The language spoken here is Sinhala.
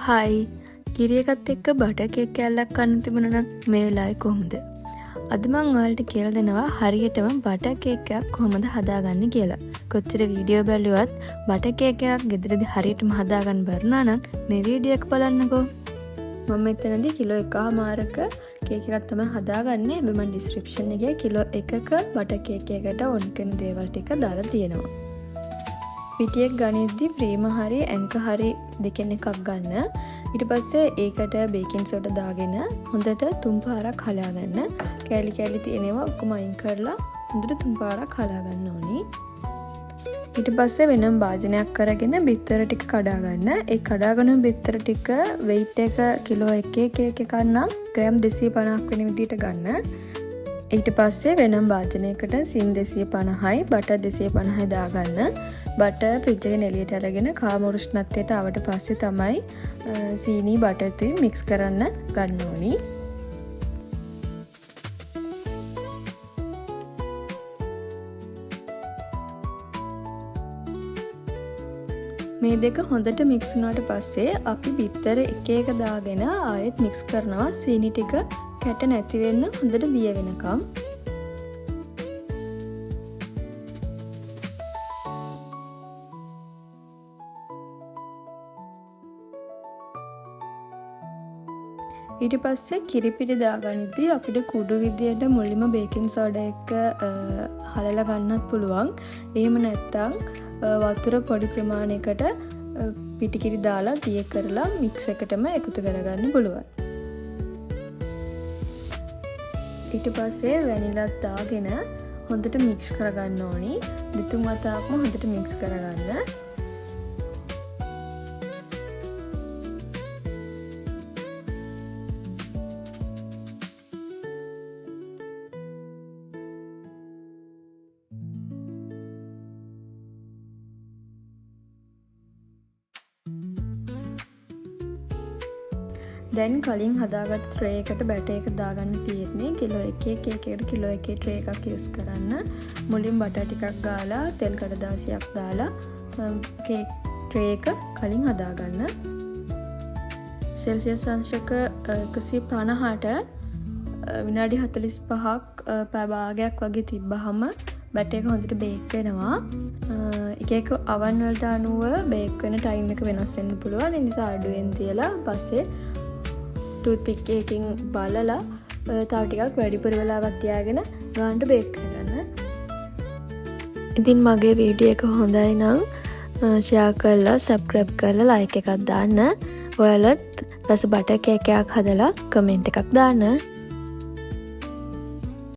හයි කිරි එකත් එක්ක බටර් කේක් කෑල්ලක් කන්න තිබුණා නම් මේ වෙලාවේ කොහොමද? අද මම ඔයාලට කියලා දෙනවා හරියටම බටර් කේක් එකක් කොහොමද හදාගන්නේ කියලා. කොච්චර වීඩියෝ බැලුවත් බටර් කේක් එකක් ගෙදරදී හරියටම හදාගන්න බැරුණා නම් මේ වීඩියෝ එක බලන්නකෝ. මම මෙතනදී කිලෝ 1.5ක කේක් එකක් තමයි හදාගන්නේ. හැබැයි මම ඩිස්ක්‍රිප්ෂන් එකේ කිලෝ 1ක බටර් කේක් එකකට ඕන කරන දේවල් ටික දාලා තියෙනවා. පිටියක් ගනිද්දි ප්‍රීම හරි ඇංක හරි දෙකෙන් එකක් ගන්න. ඊට පස්සේ ඒකට බේකින් සෝඩා දාගෙන හොඳට 3 පාරක් හලා ගන්න. කෑලි කෑලි තියෙනවා ඔක්කොම අයින් කරලා හොඳට 3 පාරක් හලා ගන්න ඕනි. ඊට පස්සේ වෙනම භාජනයක් කරගෙන බිත්තර ටික කඩා ගන්න. ඒ කඩාගෙන බිත්තර ටික weight එක කිලෝ 1 කේක් එකක් නම් ග්‍රෑම් 250ක් වෙන විදිහට ගන්න. ඊට පස්සේ වෙනම භාජනයකට සීනි 250යි බටර් 250යි දාගන්න. බටර් ෆ්‍රිජ් එකේ එළියට අරගෙන කාම උෂ්ණත්වයට ආවට පස්සේ තමයි සීනි බටර් තුයි මික්ස් කරන්න ගන්න ඕනි. මේ දෙක හොඳට මික්ස් වුණාට පස්සේ අපි බිත්තර එක එක දාගෙන ආයෙත් මික්ස් කරනවා. සීනි ටික කැට නැති වෙන්න හොඳට දිය වෙනකම්. ඊට පස්සේ කිරිපිටි දාගනිද්දී අපිට කුඩු විදියට මුලින්ම බේකින් සෝඩා එක හලලා ගන්නත් පුළුවන්. එහෙම නැත්නම් වතුර පොඩි ප්‍රමාණයකට පිටිකිරි දාලා දිය කරලා මික්ස් එකටම එකතු කරගන්න පුළුවන්. ඊට පස්සේ වැනිලාත් දාගෙන හොඳට මික්ස් කරගන්න ඕනි. දෙතුන් වතාවක්ම හොඳට මික්ස් කරගන්න. දැන් කලින් හදාගත්ත ට්‍රේ එකට බැටර් එක දාගන්න තියෙන්නේ. කිලෝ 1 කේක් එකට කිලෝ 1 ට්‍රේ එකක් යූස් කරන්න. මුලින් බටර් ටිකක් ගාලා තෙල් කඩදාසියක් දාලා කේක් ට්‍රේ එක කලින් හදාගන්න. සෙල්සියස් අංශක 150ට විනාඩි 45ක් පැය භාගයක් වගේ තිබ්බහම බැටර් එක හොඳට බේක් වෙනවා. එක එක oven වලට අනුව බේක් වෙන ටයිම් එක වෙනස් වෙන්න පුළුවන්. ඒ නිසා අඩුවෙන් තියලා පස්සේ ටූත්පික් එකකින් බලලා තව ටිකක් වැඩිපුර වෙලාවක් තියාගෙන ගානට බේක් කරගන්න. ඉතින් මගේ වීඩියෝ එක හොඳයි නම් ෂෙයා කරලා සබ්ස්ක්‍රයිබ් කරලා ලයික් එකක් දාන්න. ඔයාලත් රස බටර් කේක් එකක් හදලා කමෙන්ට් එකක් දාන්න.